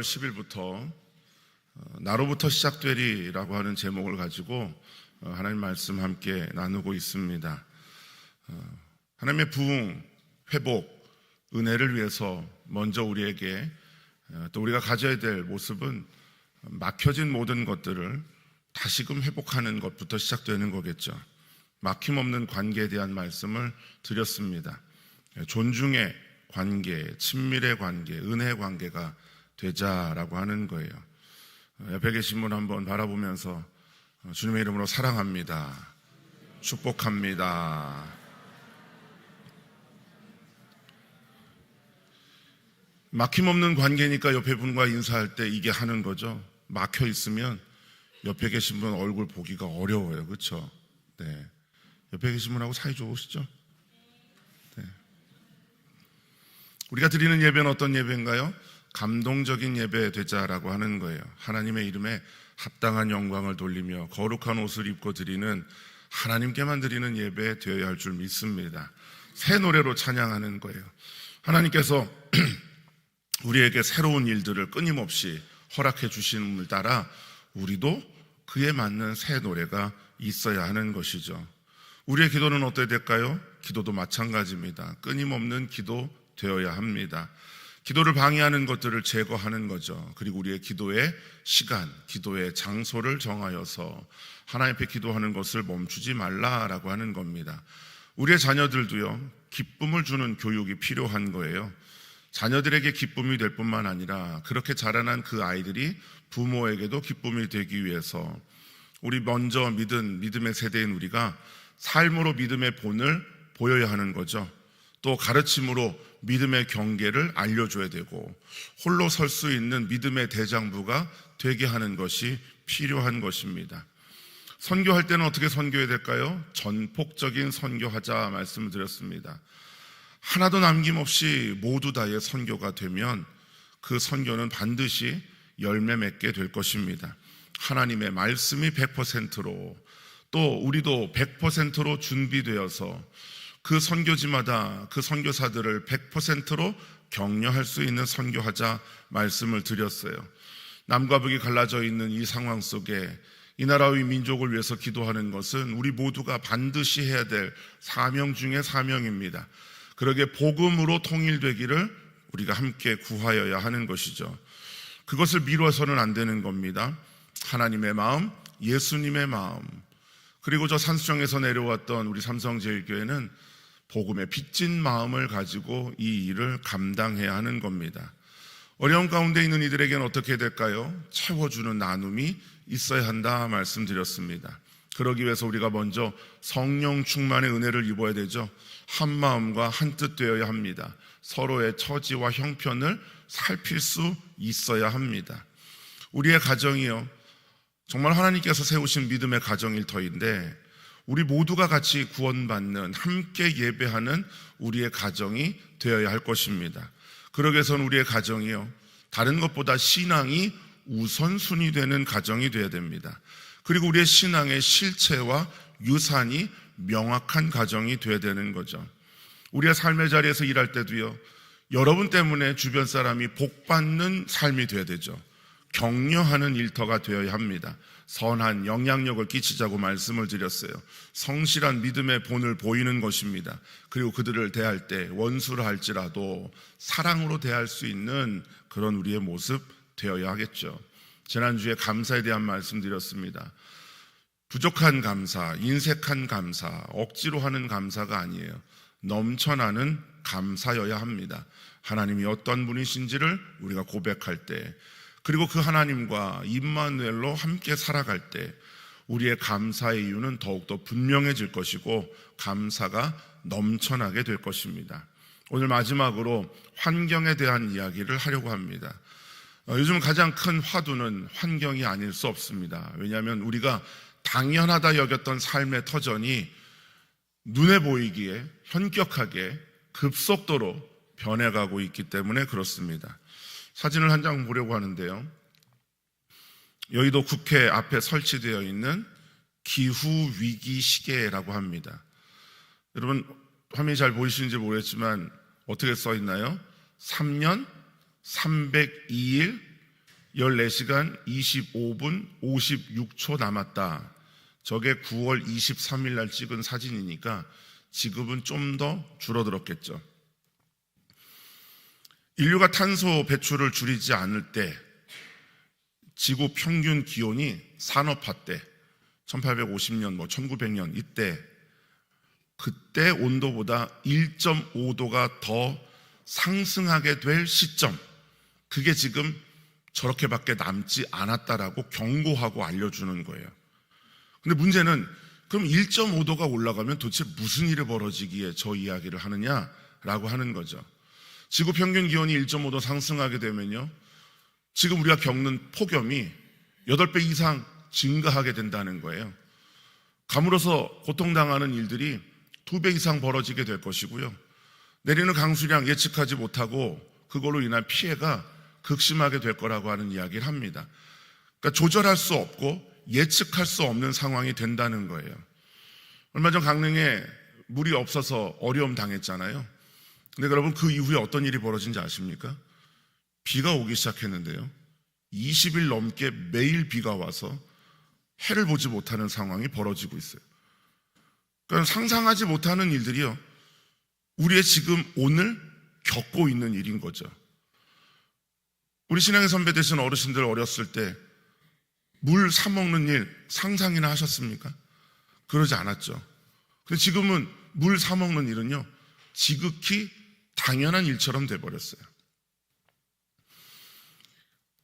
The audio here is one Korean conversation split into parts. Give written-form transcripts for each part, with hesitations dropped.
10일부터 나로부터 시작되리라고 하는 제목을 가지고 하나님 말씀 함께 나누고 있습니다. 하나님의 부흥, 회복, 은혜를 위해서 먼저 우리에게 또 우리가 가져야 될 모습은 막혀진 모든 것들을 다시금 회복하는 것부터 시작되는 거겠죠. 막힘없는 관계에 대한 말씀을 드렸습니다. 존중의 관계, 친밀의 관계, 은혜의 관계가 되자라고 하는 거예요. 옆에 계신 분 한번 바라보면서 주님의 이름으로 사랑합니다. 축복합니다. 막힘없는 관계니까 옆에 분과 인사할 때 이게 하는 거죠. 막혀 있으면 옆에 계신 분 얼굴 보기가 어려워요. 그렇죠? 네. 옆에 계신 분하고 사이 좋으시죠? 네. 우리가 드리는 예배는 어떤 예배인가요? 감동적인 예배 되자라고 하는 거예요. 하나님의 이름에 합당한 영광을 돌리며 거룩한 옷을 입고 드리는, 하나님께만 드리는 예배 되어야 할 줄 믿습니다. 새 노래로 찬양하는 거예요. 하나님께서 우리에게 새로운 일들을 끊임없이 허락해 주심을 따라 우리도 그에 맞는 새 노래가 있어야 하는 것이죠. 우리의 기도는 어떻게 될까요? 기도도 마찬가지입니다. 끊임없는 기도 되어야 합니다. 기도를 방해하는 것들을 제거하는 거죠. 그리고 우리의 기도의 시간, 기도의 장소를 정하여서 하나님 앞에 기도하는 것을 멈추지 말라라고 하는 겁니다. 우리의 자녀들도요, 기쁨을 주는 교육이 필요한 거예요. 자녀들에게 기쁨이 될 뿐만 아니라 그렇게 자라난 그 아이들이 부모에게도 기쁨이 되기 위해서 우리 먼저 믿음의 세대인 우리가 삶으로 믿음의 본을 보여야 하는 거죠. 또 가르침으로 믿음의 경계를 알려줘야 되고 홀로 설 수 있는 믿음의 대장부가 되게 하는 것이 필요한 것입니다. 선교할 때는 어떻게 선교해야 될까요? 전폭적인 선교하자 말씀을 드렸습니다. 하나도 남김없이 모두 다의 선교가 되면 그 선교는 반드시 열매 맺게 될 것입니다. 하나님의 말씀이 100%로 또 우리도 100%로 준비되어서 그 선교지마다 그 선교사들을 100%로 격려할 수 있는 선교하자 말씀을 드렸어요. 남과 북이 갈라져 있는 이 상황 속에 이 나라의 민족을 위해서 기도하는 것은 우리 모두가 반드시 해야 될 사명 중에 사명입니다. 그러게 복음으로 통일되기를 우리가 함께 구하여야 하는 것이죠. 그것을 미뤄서는 안 되는 겁니다. 하나님의 마음, 예수님의 마음, 그리고 저 산수정에서 내려왔던 우리 삼성제일교회는 복음의 빚진 마음을 가지고 이 일을 감당해야 하는 겁니다. 어려운 가운데 있는 이들에게는 어떻게 될까요? 채워주는 나눔이 있어야 한다 말씀드렸습니다. 그러기 위해서 우리가 먼저 성령 충만의 은혜를 입어야 되죠. 한 마음과 한 뜻 되어야 합니다. 서로의 처지와 형편을 살필 수 있어야 합니다. 우리의 가정이요, 정말 하나님께서 세우신 믿음의 가정일 터인데 우리 모두가 같이 구원받는, 함께 예배하는 우리의 가정이 되어야 할 것입니다. 그러기 위해서는 우리의 가정이요, 다른 것보다 신앙이 우선순위 되는 가정이 되어야 됩니다. 그리고 우리의 신앙의 실체와 유산이 명확한 가정이 되어야 되는 거죠. 우리의 삶의 자리에서 일할 때도요, 여러분 때문에 주변 사람이 복받는 삶이 되어야 되죠. 격려하는 일터가 되어야 합니다. 선한 영향력을 끼치자고 말씀을 드렸어요. 성실한 믿음의 본을 보이는 것입니다. 그리고 그들을 대할 때 원수를 할지라도 사랑으로 대할 수 있는 그런 우리의 모습 되어야 하겠죠. 지난주에 감사에 대한 말씀 드렸습니다. 부족한 감사, 인색한 감사, 억지로 하는 감사가 아니에요. 넘쳐나는 감사여야 합니다. 하나님이 어떤 분이신지를 우리가 고백할 때, 그리고 그 하나님과 임마누엘로 함께 살아갈 때 우리의 감사의 이유는 더욱더 분명해질 것이고 감사가 넘쳐나게 될 것입니다. 오늘 마지막으로 환경에 대한 이야기를 하려고 합니다. 요즘 가장 큰 화두는 환경이 아닐 수 없습니다. 왜냐하면 우리가 당연하다 여겼던 삶의 터전이 눈에 보이기에 현격하게 급속도로 변해가고 있기 때문에 그렇습니다. 사진을 한 장 보려고 하는데요, 여의도 국회 앞에 설치되어 있는 기후위기 시계라고 합니다. 여러분 화면이 잘 보이시는지 모르겠지만 어떻게 써 있나요? 3년 302일 14시간 25분 56초 남았다. 저게 9월 23일 날 찍은 사진이니까 지금은 좀 더 줄어들었겠죠. 인류가 탄소 배출을 줄이지 않을 때 지구 평균 기온이 산업화 때 1850년, 1900년 이때 그때 온도보다 1.5도가 더 상승하게 될 시점, 그게 지금 저렇게밖에 남지 않았다라고 경고하고 알려주는 거예요. 근데 문제는 그럼 1.5도가 올라가면 도대체 무슨 일이 벌어지기에 저 이야기를 하느냐라고 하는 거죠. 지구 평균 기온이 1.5도 상승하게 되면요, 지금 우리가 겪는 폭염이 8배 이상 증가하게 된다는 거예요. 감으로써 고통당하는 일들이 2배 이상 벌어지게 될 것이고요. 내리는 강수량 예측하지 못하고 그걸로 인한 피해가 극심하게 될 거라고 하는 이야기를 합니다. 그러니까 조절할 수 없고 예측할 수 없는 상황이 된다는 거예요. 얼마 전 강릉에 물이 없어서 어려움 당했잖아요. 근데 여러분, 그 이후에 어떤 일이 벌어진지 아십니까? 비가 오기 시작했는데요, 20일 넘게 매일 비가 와서 해를 보지 못하는 상황이 벌어지고 있어요. 그러니까 상상하지 못하는 일들이요, 우리의 지금 오늘 겪고 있는 일인 거죠. 우리 신앙의 선배 되신 어르신들 어렸을 때 물 사 먹는 일 상상이나 하셨습니까? 그러지 않았죠. 근데 지금은 물 사 먹는 일은요, 지극히 당연한 일처럼 돼버렸어요.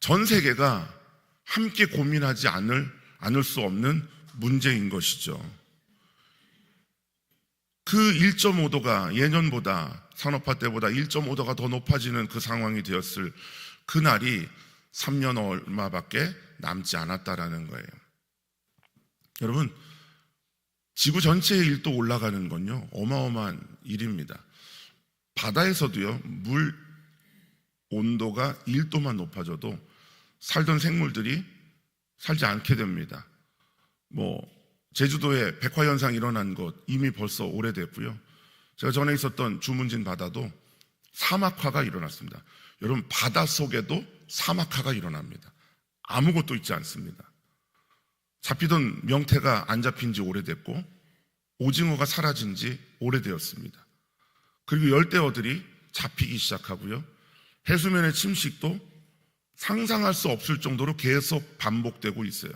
전 세계가 함께 고민하지 않을 수 없는 문제인 것이죠. 그 1.5도가 예년보다, 산업화 때보다 1.5도가 더 높아지는 그 상황이 되었을 그날이 3년 얼마밖에 남지 않았다라는 거예요. 여러분, 지구 전체의 1도 올라가는 건요, 어마어마한 일입니다. 바다에서도요, 물 온도가 1도만 높아져도 살던 생물들이 살지 않게 됩니다. 제주도에 백화현상 일어난 것 이미 벌써 오래됐고요. 제가 전에 있었던 주문진 바다도 사막화가 일어났습니다. 여러분, 바닷속에도 사막화가 일어납니다. 아무것도 있지 않습니다. 잡히던 명태가 안 잡힌 지 오래됐고 오징어가 사라진 지 오래되었습니다. 그리고 열대어들이 잡히기 시작하고요, 해수면의 침식도 상상할 수 없을 정도로 계속 반복되고 있어요.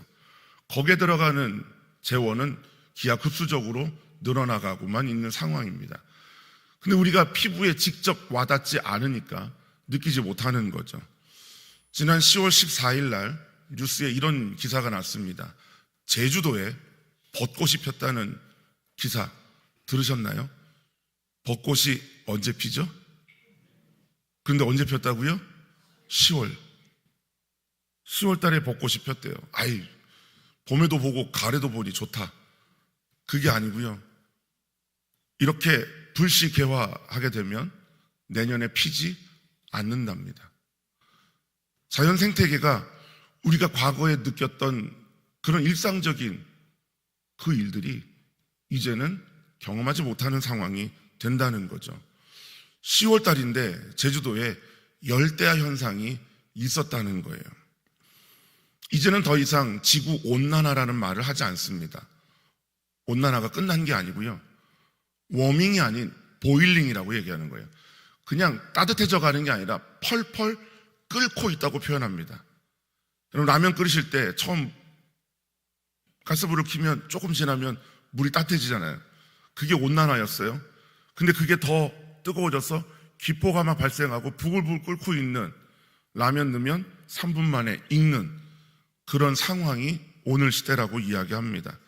거기에 들어가는 재원은 기하급수적으로 늘어나가고만 있는 상황입니다. 근데 우리가 피부에 직접 와닿지 않으니까 느끼지 못하는 거죠. 지난 10월 14일 날 뉴스에 이런 기사가 났습니다. 제주도에 벚꽃이 폈다는 기사 들으셨나요? 벚꽃이 언제 피죠? 그런데 언제 폈다고요? 10월 달에 벚꽃이 폈대요. 봄에도 보고 가을에도 보니 좋다. 그게 아니고요, 이렇게 불시 개화하게 되면 내년에 피지 않는답니다. 자연 생태계가 우리가 과거에 느꼈던 그런 일상적인 그 일들이 이제는 경험하지 못하는 상황이 된다는 거죠. 10월 달인데 제주도에 열대야 현상이 있었다는 거예요. 이제는 더 이상 지구 온난화라는 말을 하지 않습니다. 온난화가 끝난 게 아니고요, 워밍이 아닌 보일링이라고 얘기하는 거예요. 그냥 따뜻해져 가는 게 아니라 펄펄 끓고 있다고 표현합니다. 여러분, 라면 끓이실 때 처음 가스불을 켜면 조금 지나면 물이 따뜻해지잖아요. 그게 온난화였어요. 근데 그게 더 뜨거워져서 기포가 막 발생하고 부글부글 끓고 있는 라면 넣으면 3분 만에 익는 그런 상황이 오늘 시대라고 이야기합니다.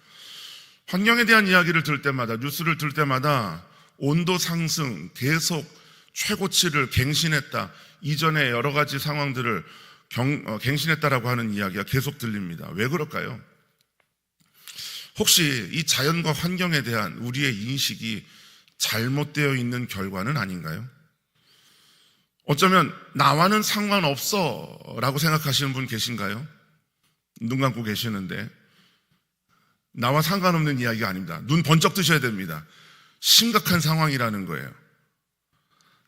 환경에 대한 이야기를 들을 때마다, 뉴스를 들을 때마다 온도 상승, 계속 최고치를 갱신했다, 이전에 여러 가지 상황들을 갱신했다라고 하는 이야기가 계속 들립니다. 왜 그럴까요? 혹시 이 자연과 환경에 대한 우리의 인식이 잘못되어 있는 결과는 아닌가요? 어쩌면 나와는 상관없어 라고 생각하시는 분 계신가요? 눈 감고 계시는데, 나와 상관없는 이야기가 아닙니다. 눈 번쩍 뜨셔야 됩니다. 심각한 상황이라는 거예요.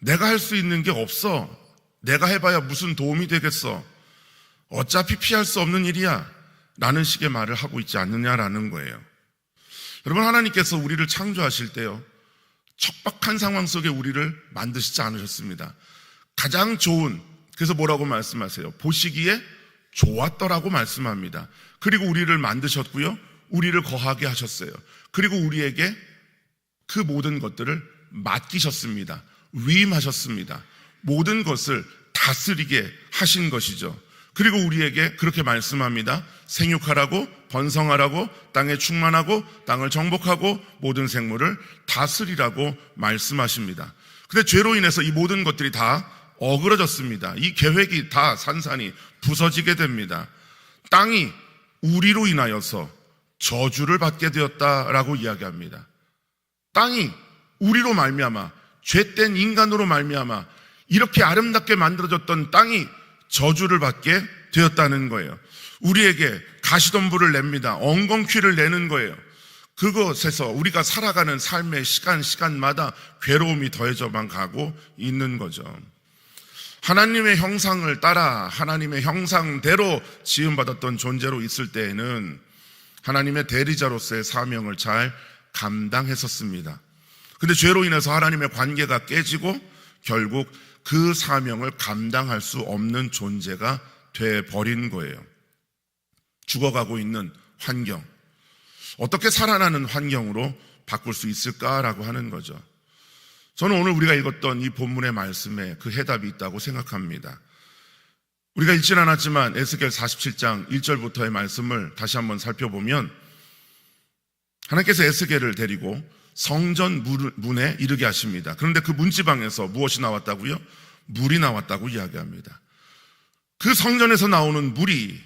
내가 할 수 있는 게 없어. 내가 해봐야 무슨 도움이 되겠어. 어차피 피할 수 없는 일이야 라는 식의 말을 하고 있지 않느냐라는 거예요. 여러분, 하나님께서 우리를 창조하실 때요, 척박한 상황 속에 우리를 만드시지 않으셨습니다. 가장 좋은, 그래서 뭐라고 말씀하세요? 보시기에 좋았더라고 말씀합니다. 그리고 우리를 만드셨고요, 우리를 거하게 하셨어요. 그리고 우리에게 그 모든 것들을 맡기셨습니다. 위임하셨습니다. 모든 것을 다스리게 하신 것이죠. 그리고 우리에게 그렇게 말씀합니다. 생육하라고, 번성하라고, 땅에 충만하고, 땅을 정복하고, 모든 생물을 다스리라고 말씀하십니다. 근데 죄로 인해서 이 모든 것들이 다 어그러졌습니다. 이 계획이 다 산산이 부서지게 됩니다. 땅이 우리로 인하여서 저주를 받게 되었다라고 이야기합니다. 땅이 우리로 말미암아, 죄된 인간으로 말미암아 이렇게 아름답게 만들어졌던 땅이 저주를 받게 되었다는 거예요. 우리에게 가시덤불을 냅니다. 엉겅퀴를 내는 거예요. 그것에서 우리가 살아가는 삶의 시간마다 괴로움이 더해져만 가고 있는 거죠. 하나님의 형상을 따라 하나님의 형상대로 지음받았던 존재로 있을 때에는 하나님의 대리자로서의 사명을 잘 감당했었습니다. 근데 죄로 인해서 하나님의 관계가 깨지고 결국 그 사명을 감당할 수 없는 존재가 돼버린 거예요. 죽어가고 있는 환경, 어떻게 살아나는 환경으로 바꿀 수 있을까라고 하는 거죠. 저는 오늘 우리가 읽었던 이 본문의 말씀에 그 해답이 있다고 생각합니다. 우리가 읽진 않았지만 에스겔 47장 1절부터의 말씀을 다시 한번 살펴보면 하나님께서 에스겔을 데리고 성전 문에 이르게 하십니다. 그런데 그 문지방에서 무엇이 나왔다고요? 물이 나왔다고 이야기합니다. 그 성전에서 나오는 물이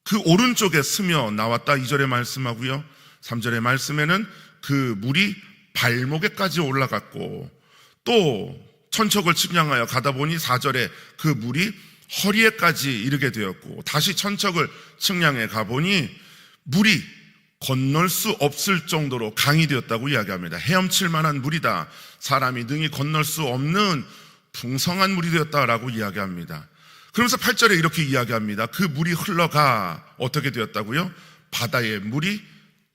그 오른쪽에 스며 나왔다 2절에 말씀하고요, 3절의 말씀에는 그 물이 발목에까지 올라갔고 또 천척을 측량하여 가다 보니 4절에 그 물이 허리에까지 이르게 되었고 다시 천척을 측량해 가보니 물이 건널 수 없을 정도로 강이 되었다고 이야기합니다. 헤엄칠 만한 물이다. 사람이 능히 건널 수 없는 풍성한 물이 되었다라고 이야기합니다. 그러면서 8절에 이렇게 이야기합니다. 그 물이 흘러가 어떻게 되었다고요? 바다의 물이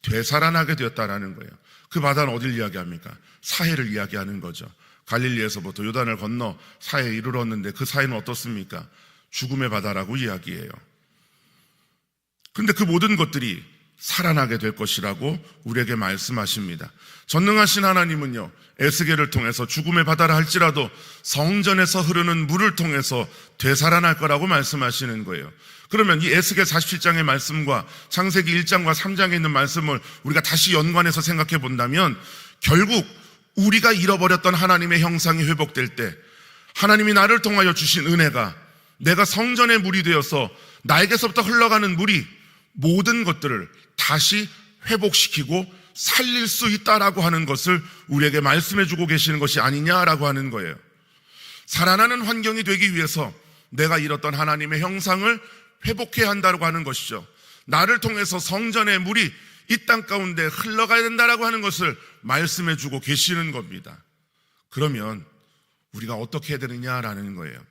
되살아나게 되었다라는 거예요. 그 바다는 어딜 이야기합니까? 사해를 이야기하는 거죠. 갈릴리에서부터 요단을 건너 사해에 이르렀는데 그 사해는 어떻습니까? 죽음의 바다라고 이야기해요. 그런데 그 모든 것들이 살아나게 될 것이라고 우리에게 말씀하십니다. 전능하신 하나님은요, 에스겔을 통해서 죽음의 바다라 할지라도 성전에서 흐르는 물을 통해서 되살아날 거라고 말씀하시는 거예요. 그러면 이 에스겔 47장의 말씀과 창세기 1장과 3장에 있는 말씀을 우리가 다시 연관해서 생각해 본다면 결국 우리가 잃어버렸던 하나님의 형상이 회복될 때 하나님이 나를 통하여 주신 은혜가 내가 성전의 물이 되어서 나에게서부터 흘러가는 물이 모든 것들을 다시 회복시키고 살릴 수 있다라고 하는 것을 우리에게 말씀해 주고 계시는 것이 아니냐라고 하는 거예요. 살아나는 환경이 되기 위해서 내가 잃었던 하나님의 형상을 회복해야 한다고 하는 것이죠. 나를 통해서 성전의 물이 이 땅 가운데 흘러가야 된다라고 하는 것을 말씀해 주고 계시는 겁니다. 그러면 우리가 어떻게 해야 되느냐라는 거예요.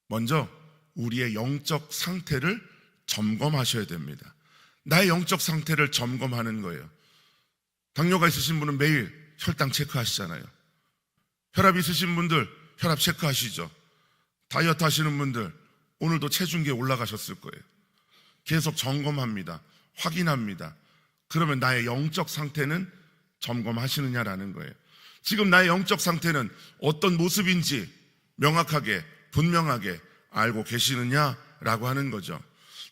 먼저 우리의 영적 상태를 점검하셔야 됩니다. 나의 영적 상태를 점검하는 거예요. 당뇨가 있으신 분은 매일 혈당 체크하시잖아요. 혈압 있으신 분들 혈압 체크하시죠. 다이어트 하시는 분들 오늘도 체중계 올라가셨을 거예요. 계속 점검합니다. 확인합니다. 그러면 나의 영적 상태는 점검하시느냐라는 거예요. 지금 나의 영적 상태는 어떤 모습인지 명확하게 분명하게 알고 계시느냐라고 하는 거죠.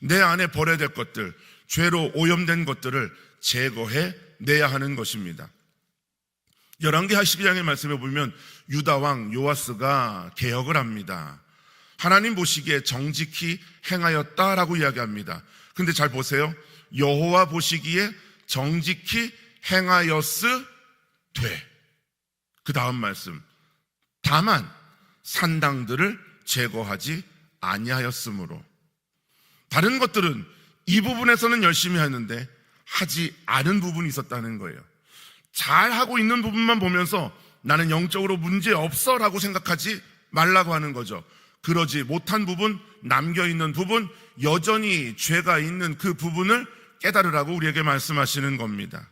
내 안에 버려야 될 것들, 죄로 오염된 것들을 제거해 내야 하는 것입니다. 열왕기 12장의 말씀에 보면 유다왕 요아스가 개혁을 합니다. 하나님 보시기에 정직히 행하였다라고 이야기합니다. 근데 잘 보세요. 여호와 보시기에 정직히 행하였으되 그 다음 말씀, 다만 산당들을 제거하지 아니하였으므로. 다른 것들은 이 부분에서는 열심히 하는데 하지 않은 부분이 있었다는 거예요. 잘하고 있는 부분만 보면서 나는 영적으로 문제 없어 라고 생각하지 말라고 하는 거죠. 그러지 못한 부분, 남겨있는 부분, 여전히 죄가 있는 그 부분을 깨달으라고 우리에게 말씀하시는 겁니다.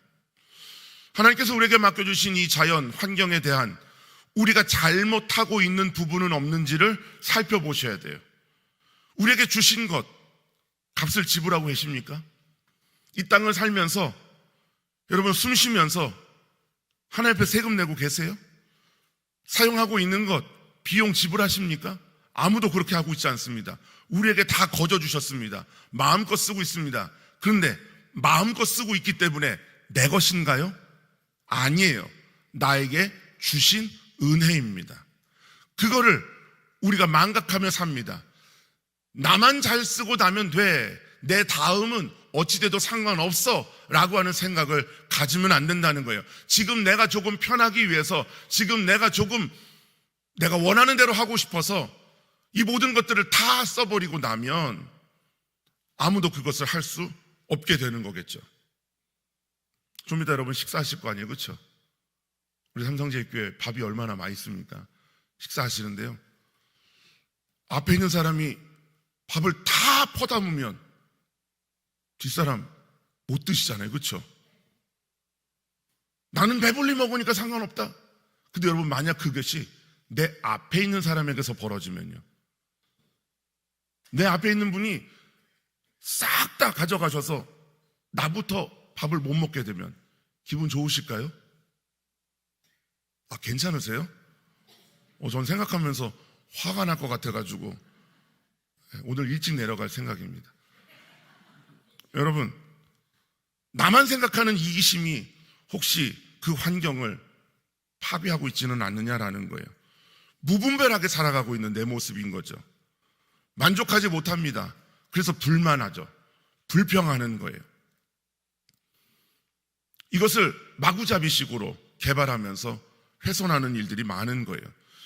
하나님께서 우리에게 맡겨주신 이 자연, 환경에 대한 우리가 잘못하고 있는 부분은 없는지를 살펴보셔야 돼요. 우리에게 주신 것, 값을 지불하고 계십니까? 이 땅을 살면서 여러분 숨 쉬면서 하나님 앞에 세금 내고 계세요? 사용하고 있는 것, 비용 지불하십니까? 아무도 그렇게 하고 있지 않습니다. 우리에게 다 거저 주셨습니다. 마음껏 쓰고 있습니다. 그런데 마음껏 쓰고 있기 때문에 내 것인가요? 아니에요. 나에게 주신 은혜입니다. 그거를 우리가 망각하며 삽니다. 나만 잘 쓰고 나면 돼. 내 다음은 어찌돼도 상관없어 라고 하는 생각을 가지면 안 된다는 거예요. 지금 내가 조금 편하기 위해서, 지금 내가 원하는 대로 하고 싶어서 이 모든 것들을 다 써버리고 나면 아무도 그것을 할 수 없게 되는 거겠죠. 좀 이따 여러분 식사하실 거 아니에요, 그렇죠? 우리 삼성제일교회 밥이 얼마나 맛있습니까? 식사하시는데요, 앞에 있는 사람이 밥을 다 퍼담으면 뒷사람 못 드시잖아요, 그렇죠? 나는 배불리 먹으니까 상관없다. 근데 여러분, 만약 그것이 내 앞에 있는 사람에게서 벌어지면요, 내 앞에 있는 분이 싹 다 가져가셔서 나부터 밥을 못 먹게 되면 기분 좋으실까요? 괜찮으세요? 전 생각하면서 화가 날 것 같아가지고 오늘 일찍 내려갈 생각입니다. 여러분, 나만 생각하는 이기심이 혹시 그 환경을 파괴하고 있지는 않느냐라는 거예요. 무분별하게 살아가고 있는 내 모습인 거죠. 만족하지 못합니다. 그래서 불만하죠. 불평하는 거예요. 이것을 마구잡이식으로 개발하면서 훼손하는 일들이 많은 거예요.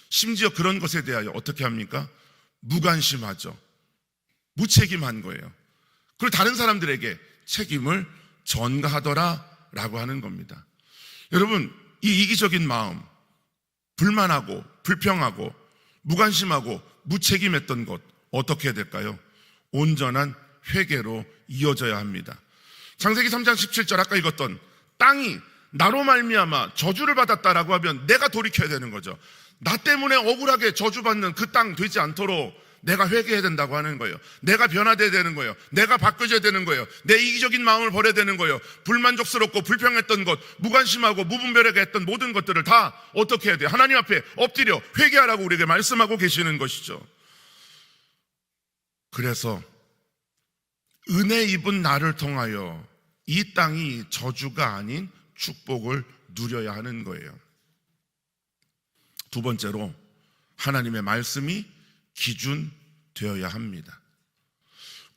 심지어 그런 것에 대하여 어떻게 합니까? 무관심하죠. 무책임한 거예요. 그리고 다른 사람들에게 책임을 전가하더라 라고 하는 겁니다. 여러분, 이 이기적인 마음, 불만하고 불평하고 무관심하고 무책임했던 것, 어떻게 해야 될까요? 온전한 회개로 이어져야 합니다. 창세기 3장 17절 아까 읽었던 땅이 나로 말미암아 저주를 받았다라고 하면 내가 돌이켜야 되는 거죠. 나 때문에 억울하게 저주받는 그 땅 되지 않도록 내가 회개해야 된다고 하는 거예요. 내가 변화돼야 되는 거예요. 내가 바뀌어져야 되는 거예요. 내 이기적인 마음을 버려야 되는 거예요. 불만족스럽고 불평했던 것, 무관심하고 무분별하게 했던 모든 것들을 다 어떻게 해야 돼요? 하나님 앞에 엎드려 회개하라고 우리에게 말씀하고 계시는 것이죠. 그래서 은혜 입은 나를 통하여 이 땅이 저주가 아닌 축복을 누려야 하는 거예요. 두 번째로, 하나님의 말씀이 기준 되어야 합니다.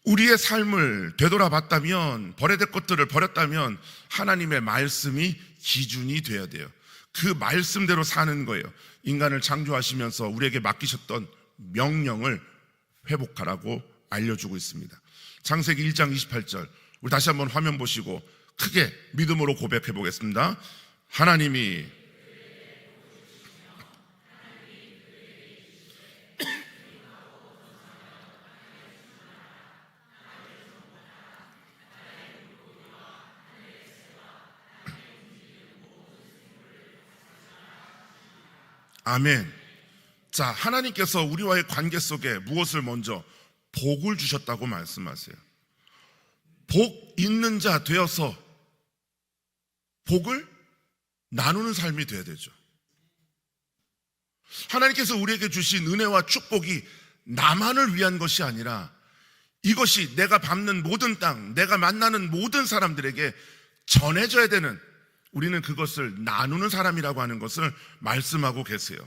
우리의 삶을 되돌아봤다면, 버려야 될 것들을 버렸다면 하나님의 말씀이 기준이 되어야 돼요. 그 말씀대로 사는 거예요. 인간을 창조하시면서 우리에게 맡기셨던 명령을 회복하라고 알려주고 있습니다. 창세기 1장 28절, 우리 다시 한번 화면 보시고 크게 믿음으로 고백해 보겠습니다. 하나님이 아멘. 자, 하나님께서 우리와의 관계 속에 무엇을 먼저? 복을 주셨다고 말씀하세요. 복 있는 자 되어서 복을 나누는 삶이 되어야 되죠. 하나님께서 우리에게 주신 은혜와 축복이 나만을 위한 것이 아니라 이것이 내가 밟는 모든 땅, 내가 만나는 모든 사람들에게 전해져야 되는, 우리는 그것을 나누는 사람이라고 하는 것을 말씀하고 계세요.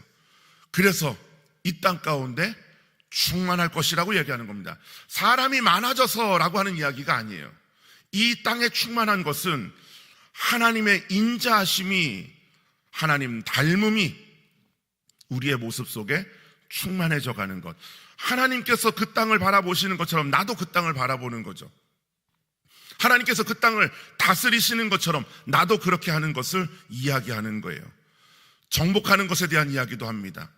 그래서 이 땅 가운데 충만할 것이라고 얘기하는 겁니다. 사람이 많아져서라고 하는 이야기가 아니에요. 이 땅에 충만한 것은 하나님의 인자하심이, 하나님 닮음이 우리의 모습 속에 충만해져 가는 것. 하나님께서 그 땅을 바라보시는 것처럼 나도 그 땅을 바라보는 거죠. 하나님께서 그 땅을 다스리시는 것처럼 나도 그렇게 하는 것을 이야기하는 거예요. 정복하는 것에 대한 이야기도 합니다.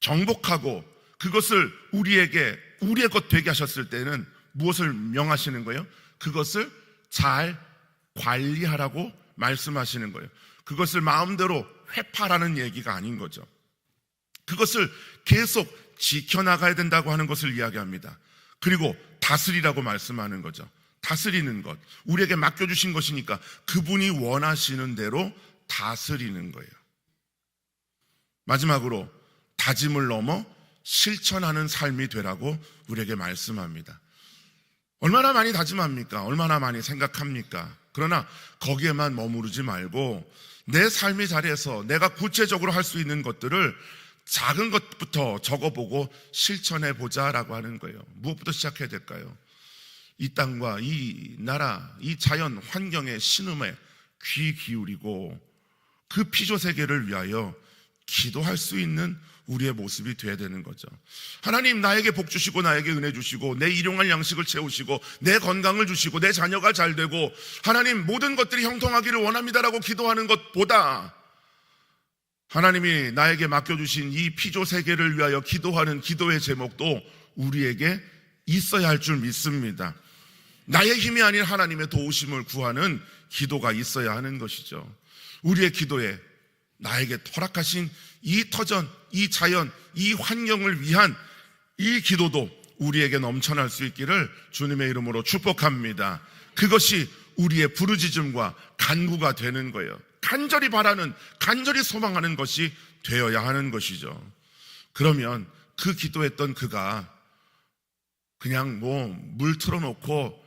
정복하고 그것을 우리의 것 되게 하셨을 때는 무엇을 명하시는 거예요? 그것을 잘 관리하라고 말씀하시는 거예요. 그것을 마음대로 회파라는 얘기가 아닌 거죠. 그것을 계속 지켜나가야 된다고 하는 것을 이야기합니다. 그리고 다스리라고 말씀하는 거죠. 다스리는 것, 우리에게 맡겨주신 것이니까 그분이 원하시는 대로 다스리는 거예요. 마지막으로 다짐을 넘어 실천하는 삶이 되라고 우리에게 말씀합니다. 얼마나 많이 다짐합니까? 얼마나 많이 생각합니까? 그러나 거기에만 머무르지 말고 내 삶의 자리에서 내가 구체적으로 할 수 있는 것들을 작은 것부터 적어보고 실천해보자라고 하는 거예요. 무엇부터 시작해야 될까요? 이 땅과 이 나라, 이 자연 환경의 신음에 귀 기울이고 그 피조세계를 위하여 기도할 수 있는 우리의 모습이 되어야 되는 거죠. 하나님, 나에게 복 주시고 나에게 은혜 주시고 내 일용할 양식을 채우시고 내 건강을 주시고 내 자녀가 잘 되고 하나님 모든 것들이 형통하기를 원합니다라고 기도하는 것보다 하나님이 나에게 맡겨주신 이 피조세계를 위하여 기도하는 기도의 제목도 우리에게 있어야 할 줄 믿습니다. 나의 힘이 아닌 하나님의 도우심을 구하는 기도가 있어야 하는 것이죠. 우리의 기도에 나에게 허락하신 이 터전, 이 자연, 이 환경을 위한 이 기도도 우리에게 넘쳐날 수 있기를 주님의 이름으로 축복합니다. 그것이 우리의 부르짖음과 간구가 되는 거예요. 간절히 바라는, 간절히 소망하는 것이 되어야 하는 것이죠. 그러면 그 기도했던 그가 그냥 물 틀어놓고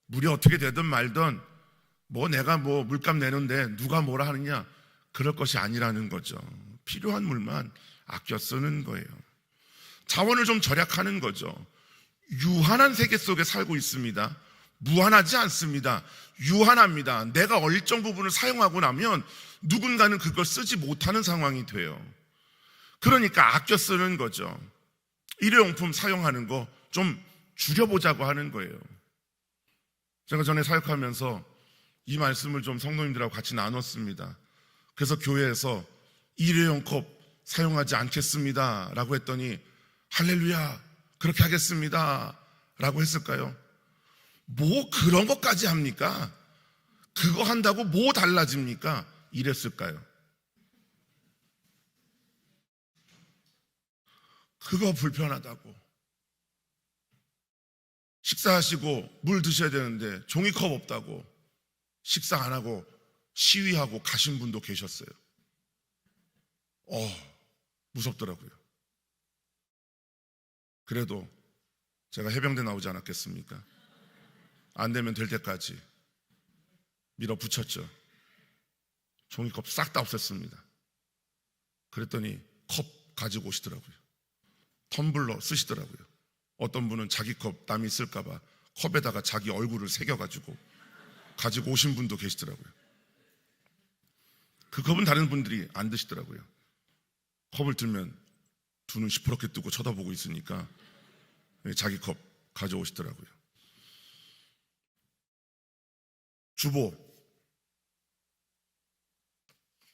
물이 어떻게 되든 말든 내가 물값 내는데 누가 뭐라 하느냐, 그럴 것이 아니라는 거죠. 필요한 물만 아껴 쓰는 거예요. 자원을 좀 절약하는 거죠. 유한한 세계 속에 살고 있습니다. 무한하지 않습니다. 유한합니다. 내가 일정 부분을 사용하고 나면 누군가는 그걸 쓰지 못하는 상황이 돼요. 그러니까 아껴 쓰는 거죠. 일회용품 사용하는 거 좀 줄여보자고 하는 거예요. 제가 전에 사역하면서 이 말씀을 좀 성도님들하고 같이 나눴습니다. 그래서 교회에서 일회용 컵 사용하지 않겠습니다 라고 했더니 할렐루야, 그렇게 하겠습니다 라고 했을까요? 그런 것까지 합니까? 그거 한다고 달라집니까? 이랬을까요? 그거 불편하다고, 식사하시고 물 드셔야 되는데 종이컵 없다고 식사 안 하고 시위하고 가신 분도 계셨어요. 무섭더라고요. 그래도 제가 해병대 나오지 않았겠습니까? 안 되면 될 때까지 밀어붙였죠. 종이컵 싹 다 없앴습니다. 그랬더니 컵 가지고 오시더라고요. 텀블러 쓰시더라고요. 어떤 분은 자기 컵 남이 쓸까봐 컵에다가 자기 얼굴을 새겨가지고 가지고 오신 분도 계시더라고요. 그 컵은 다른 분들이 안 드시더라고요. 컵을 들면 두 눈 시퍼렇게 뜨고 쳐다보고 있으니까 자기 컵 가져오시더라고요. 주보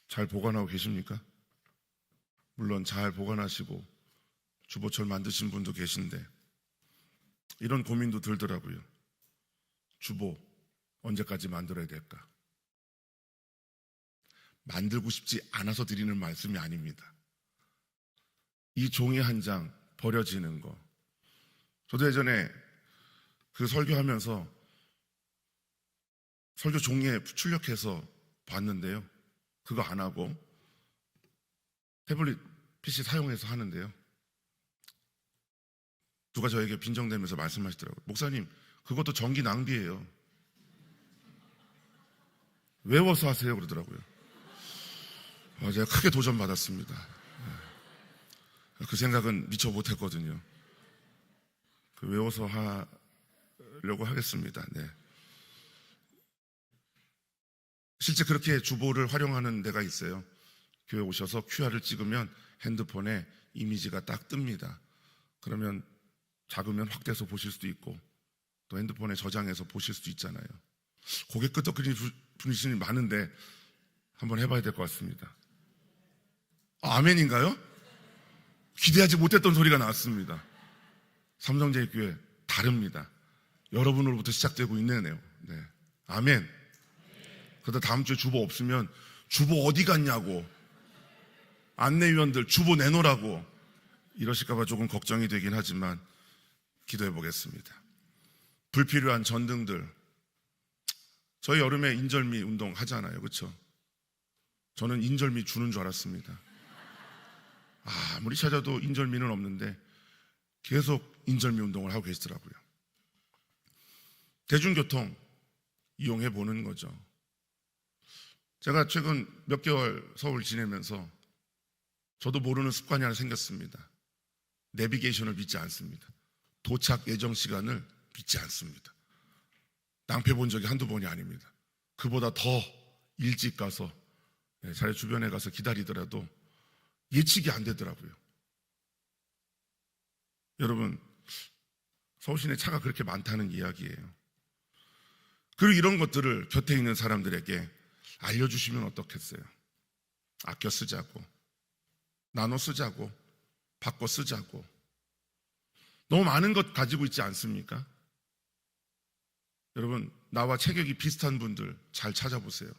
잘 보관하고 계십니까? 물론 잘 보관하시고 주보철 만드신 분도 계신데 이런 고민도 들더라고요. 주보 언제까지 만들어야 될까? 만들고 싶지 않아서 드리는 말씀이 아닙니다. 이 종이 한 장 버려지는 거. 저도 예전에 그 설교하면서 설교 종이에 출력해서 봤는데요. 그거 안 하고 태블릿 PC 사용해서 하는데요. 누가 저에게 빈정대면서 말씀하시더라고요. 목사님, 그것도 전기 낭비예요. 외워서 하세요 그러더라고요. 제가 크게 도전받았습니다. 그 생각은 미처 못했거든요. 외워서 하려고 하겠습니다. 네. 실제 그렇게 주보를 활용하는 데가 있어요. 교회 오셔서 QR을 찍으면 핸드폰에 이미지가 딱 뜹니다. 그러면 작으면 확대해서 보실 수도 있고 또 핸드폰에 저장해서 보실 수도 있잖아요. 고개 끄덕거리는 분이 많은데 한번 해봐야 될 것 같습니다. 아멘인가요? 기대하지 못했던 소리가 나왔습니다. 삼성제일교회 다릅니다. 여러분으로부터 시작되고 있네요. 네. 아멘. 그러다 다음 주에 주보 없으면 주보 어디 갔냐고, 안내위원들 주보 내놓으라고 이러실까봐 조금 걱정이 되긴 하지만 기도해 보겠습니다. 불필요한 전등들, 저희 여름에 인절미 운동 하잖아요, 그렇죠? 저는 인절미 주는 줄 알았습니다. 아무리 찾아도 인절미는 없는데 계속 인절미 운동을 하고 계시더라고요. 대중교통 이용해 보는 거죠. 제가 최근 몇 개월 서울 지내면서 저도 모르는 습관이 하나 생겼습니다. 내비게이션을 믿지 않습니다. 도착 예정 시간을 믿지 않습니다. 낭패 본 적이 한두 번이 아닙니다. 그보다 더 일찍 가서 자리 주변에 가서 기다리더라도 예측이 안 되더라고요. 여러분, 서울 시내 차가 그렇게 많다는 이야기예요. 그리고 이런 것들을 곁에 있는 사람들에게 알려주시면 어떻겠어요? 아껴 쓰자고, 나눠 쓰자고, 바꿔 쓰자고. 너무 많은 것 가지고 있지 않습니까? 여러분, 나와 체격이 비슷한 분들 잘 찾아보세요.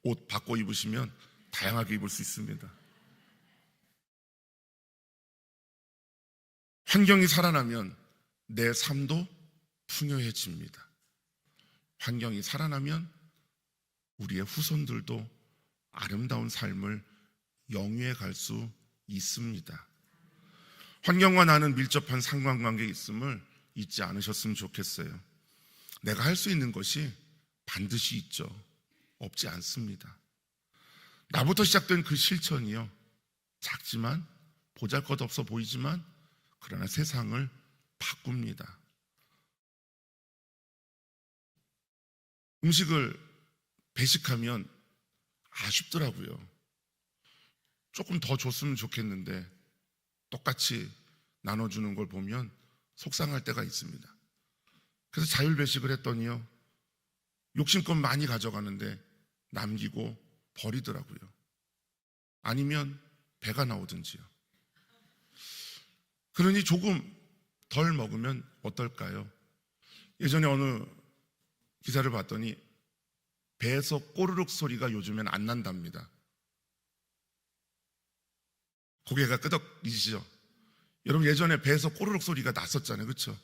옷 바꿔 입으시면 다양하게 입을 수 있습니다. 환경이 살아나면 내 삶도 풍요해집니다. 환경이 살아나면 우리의 후손들도 아름다운 삶을 영위해 갈 수 있습니다. 환경과 나는 밀접한 상관관계에 있음을 잊지 않으셨으면 좋겠어요. 내가 할 수 있는 것이 반드시 있죠. 없지 않습니다. 나부터 시작된 그 실천이요, 작지만 보잘것없어 보이지만 그러나 세상을 바꿉니다. 음식을 배식하면 아쉽더라고요. 조금 더 줬으면 좋겠는데 똑같이 나눠주는 걸 보면 속상할 때가 있습니다. 그래서 자율배식을 했더니요, 욕심껏 많이 가져가는데 남기고 버리더라고요. 아니면 배가 나오든지요. 그러니 조금 덜 먹으면 어떨까요? 예전에 어느 기사를 봤더니 배에서 꼬르륵 소리가 요즘엔 안 난답니다. 고개가 끄덕이시죠? 여러분, 예전에 배에서 꼬르륵 소리가 났었잖아요, 그렇죠?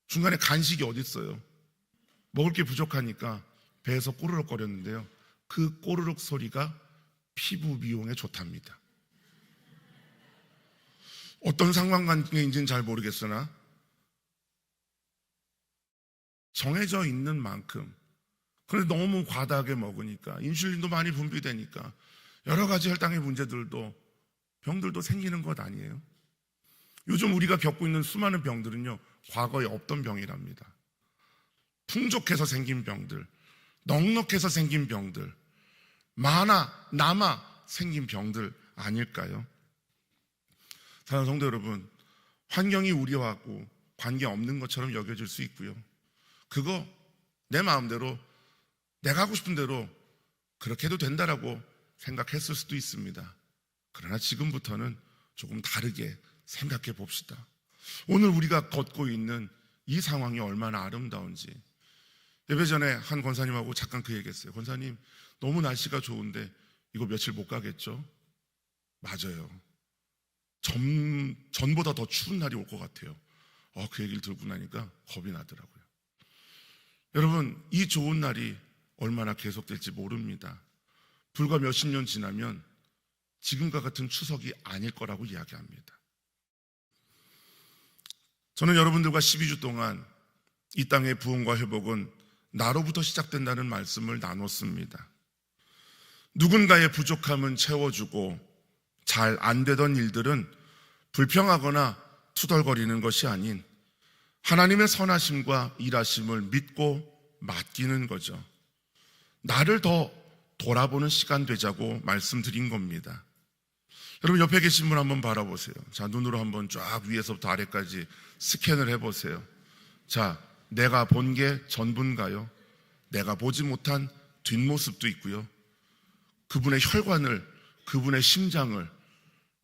중간에 간식이 어디 있어요? 먹을 게 부족하니까 배에서 꼬르륵 거렸는데요, 그 꼬르륵 소리가 피부 미용에 좋답니다. 어떤 상관관계인지는 잘 모르겠으나 정해져 있는 만큼, 그런데 너무 과다하게 먹으니까 인슐린도 많이 분비되니까 여러 가지 혈당의 문제들도, 병들도 생기는 것 아니에요? 요즘 우리가 겪고 있는 수많은 병들은요, 과거에 없던 병이랍니다. 풍족해서 생긴 병들, 넉넉해서 생긴 병들, 남아 생긴 병들 아닐까요? 사랑하는 성도 여러분, 환경이 우리하고 관계없는 것처럼 여겨질 수 있고요, 그거 내 마음대로 내가 하고 싶은 대로 그렇게 해도 된다라고 생각했을 수도 있습니다. 그러나 지금부터는 조금 다르게 생각해 봅시다. 오늘 우리가 걷고 있는 이 상황이 얼마나 아름다운지. 예배 전에 한 권사님하고 잠깐 그 얘기했어요. 권사님, 너무 날씨가 좋은데 이거 며칠 못 가겠죠? 맞아요. 전보다 더 추운 날이 올 것 같아요. 그 얘기를 들고 나니까 겁이 나더라고요. 여러분, 이 좋은 날이 얼마나 계속될지 모릅니다. 불과 몇십 년 지나면 지금과 같은 추석이 아닐 거라고 이야기합니다. 저는 여러분들과 12주 동안 이 땅의 부흥과 회복은 나로부터 시작된다는 말씀을 나눴습니다. 누군가의 부족함은 채워주고 잘 안 되던 일들은 불평하거나 투덜거리는 것이 아닌 하나님의 선하심과 일하심을 믿고 맡기는 거죠. 나를 더 돌아보는 시간 되자고 말씀드린 겁니다. 여러분, 옆에 계신 분 한번 바라보세요. 자, 눈으로 한번 쫙 위에서부터 아래까지 스캔을 해보세요. 자, 내가 본 게 전부인가요? 내가 보지 못한 뒷모습도 있고요, 그분의 혈관을, 그분의 심장을,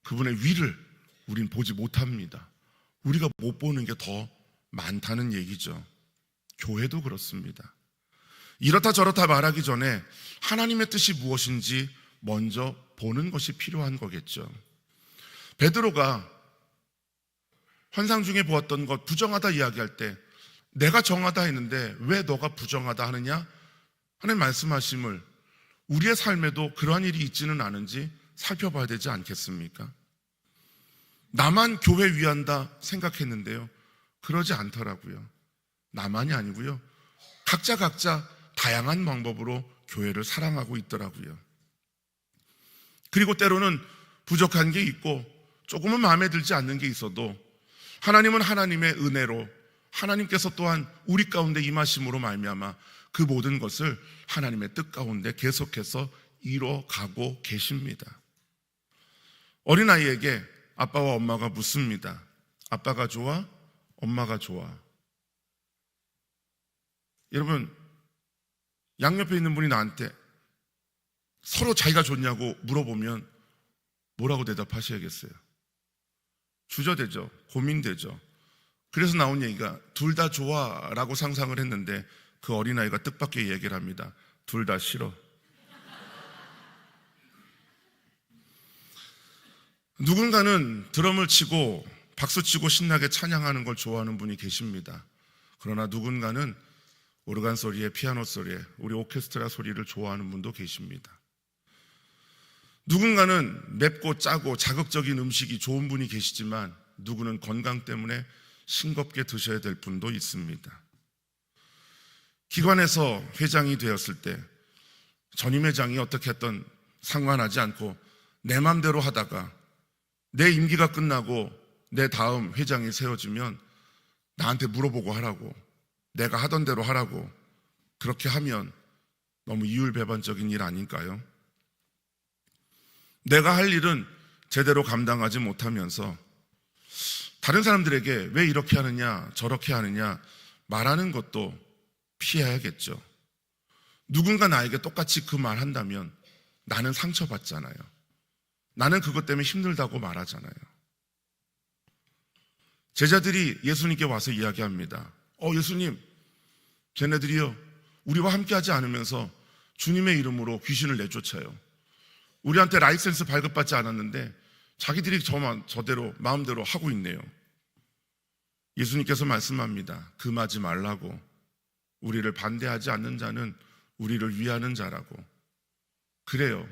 그분의 위를 우린 보지 못합니다. 우리가 못 보는 게 더 많다는 얘기죠. 교회도 그렇습니다. 이렇다 저렇다 말하기 전에 하나님의 뜻이 무엇인지 먼저 보는 것이 필요한 거겠죠. 베드로가 환상 중에 보았던 것 부정하다 이야기할 때 내가 정하다 했는데 왜 너가 부정하다 하느냐? 하나님 말씀하심을 우리의 삶에도 그러한 일이 있지는 않은지 살펴봐야 되지 않겠습니까? 나만 교회 위한다 생각했는데요, 그러지 않더라고요. 나만이 아니고요, 각자 다양한 방법으로 교회를 사랑하고 있더라고요. 그리고 때로는 부족한 게 있고 조금은 마음에 들지 않는 게 있어도 하나님은 하나님의 은혜로, 하나님께서 또한 우리 가운데 임하심으로 말미암아 그 모든 것을 하나님의 뜻 가운데 계속해서 이뤄가고 계십니다. 어린아이에게 아빠와 엄마가 묻습니다. 아빠가 좋아? 엄마가 좋아? 여러분, 양옆에 있는 분이 나한테 서로 자기가 좋냐고 물어보면 뭐라고 대답하셔야겠어요? 주저되죠. 고민되죠. 그래서 나온 얘기가 둘 다 좋아 라고 상상을 했는데 그 어린아이가 뜻밖의 얘기를 합니다. 둘 다 싫어. 누군가는 드럼을 치고 박수치고 신나게 찬양하는 걸 좋아하는 분이 계십니다. 그러나 누군가는 오르간 소리에 피아노 소리에 우리 오케스트라 소리를 좋아하는 분도 계십니다. 누군가는 맵고 짜고 자극적인 음식이 좋은 분이 계시지만 누구는 건강 때문에 싱겁게 드셔야 될 분도 있습니다. 기관에서 회장이 되었을 때 전임 회장이 어떻게 했던 상관하지 않고 내 맘대로 하다가 내 임기가 끝나고 내 다음 회장이 세워지면 나한테 물어보고 하라고, 내가 하던 대로 하라고, 그렇게 하면 너무 이율배반적인 일 아닐까요? 내가 할 일은 제대로 감당하지 못하면서 다른 사람들에게 왜 이렇게 하느냐 저렇게 하느냐 말하는 것도 피해야겠죠. 누군가 나에게 똑같이 그 말 한다면 나는 상처받잖아요. 나는 그것 때문에 힘들다고 말하잖아요. 제자들이 예수님께 와서 이야기합니다. 예수님, 쟤네들이요 우리와 함께하지 않으면서 주님의 이름으로 귀신을 내쫓아요. 우리한테 라이센스 발급받지 않았는데 자기들이 저대로 마음대로 하고 있네요. 예수님께서 말씀합니다. 금하지 말라고. 우리를 반대하지 않는 자는 우리를 위하는 자라고. 그래요.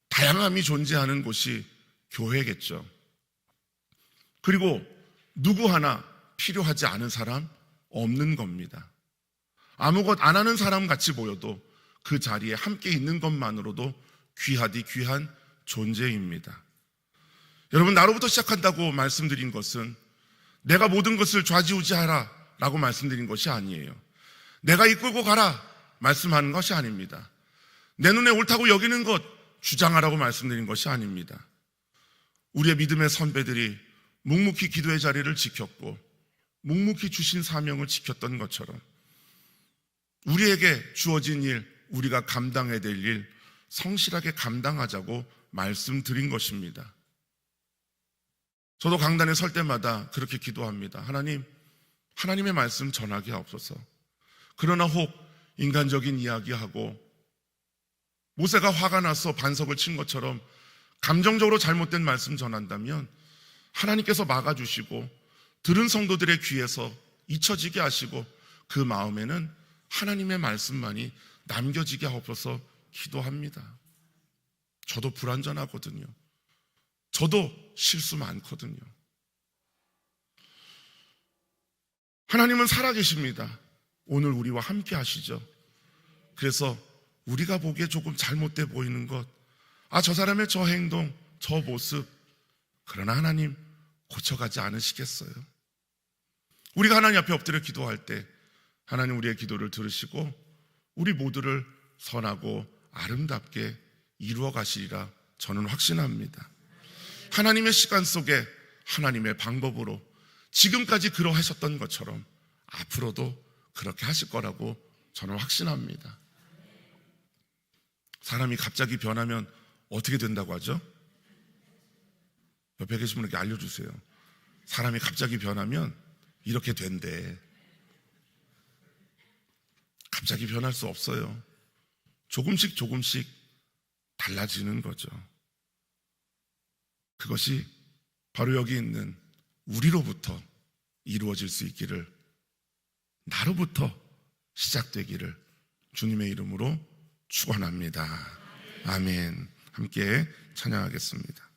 다양함이 존재하는 곳이 교회겠죠. 그리고 누구 하나 필요하지 않은 사람 없는 겁니다. 아무것 안 하는 사람 같이 보여도 그 자리에 함께 있는 것만으로도 귀하디 귀한 존재입니다. 여러분, 나로부터 시작한다고 말씀드린 것은 내가 모든 것을 좌지우지하라 라고 말씀드린 것이 아니에요. 내가 이끌고 가라 말씀하는 것이 아닙니다. 내 눈에 옳다고 여기는 것 주장하라고 말씀드린 것이 아닙니다. 우리의 믿음의 선배들이 묵묵히 기도의 자리를 지켰고 묵묵히 주신 사명을 지켰던 것처럼 우리에게 주어진 일, 우리가 감당해야 될 일 성실하게 감당하자고 말씀드린 것입니다. 저도 강단에 설 때마다 그렇게 기도합니다. 하나님, 하나님의 말씀 전하게 하옵소서. 그러나 혹 인간적인 이야기하고 모세가 화가 나서 반석을 친 것처럼 감정적으로 잘못된 말씀 전한다면 하나님께서 막아주시고 들은 성도들의 귀에서 잊혀지게 하시고 그 마음에는 하나님의 말씀만이 남겨지게 하옵소서 기도합니다. 저도 불완전하거든요. 저도 실수 많거든요. 하나님은 살아계십니다. 오늘 우리와 함께 하시죠. 그래서 우리가 보기에 조금 잘못돼 보이는 것, 저 사람의 저 행동, 저 모습, 그러나 하나님 고쳐가지 않으시겠어요? 우리가 하나님 앞에 엎드려 기도할 때 하나님 우리의 기도를 들으시고 우리 모두를 선하고 아름답게 이루어 가시리라 저는 확신합니다. 하나님의 시간 속에 하나님의 방법으로 지금까지 그러하셨던 것처럼 앞으로도 그렇게 하실 거라고 저는 확신합니다. 사람이 갑자기 변하면 어떻게 된다고 하죠? 옆에 계신 분에게 알려주세요. 사람이 갑자기 변하면 이렇게 된대. 갑자기 변할 수 없어요. 조금씩 조금씩 달라지는 거죠. 그것이 바로 여기 있는 우리로부터 이루어질 수 있기를, 나로부터 시작되기를 주님의 이름으로 축원합니다. 아멘. 함께 찬양하겠습니다.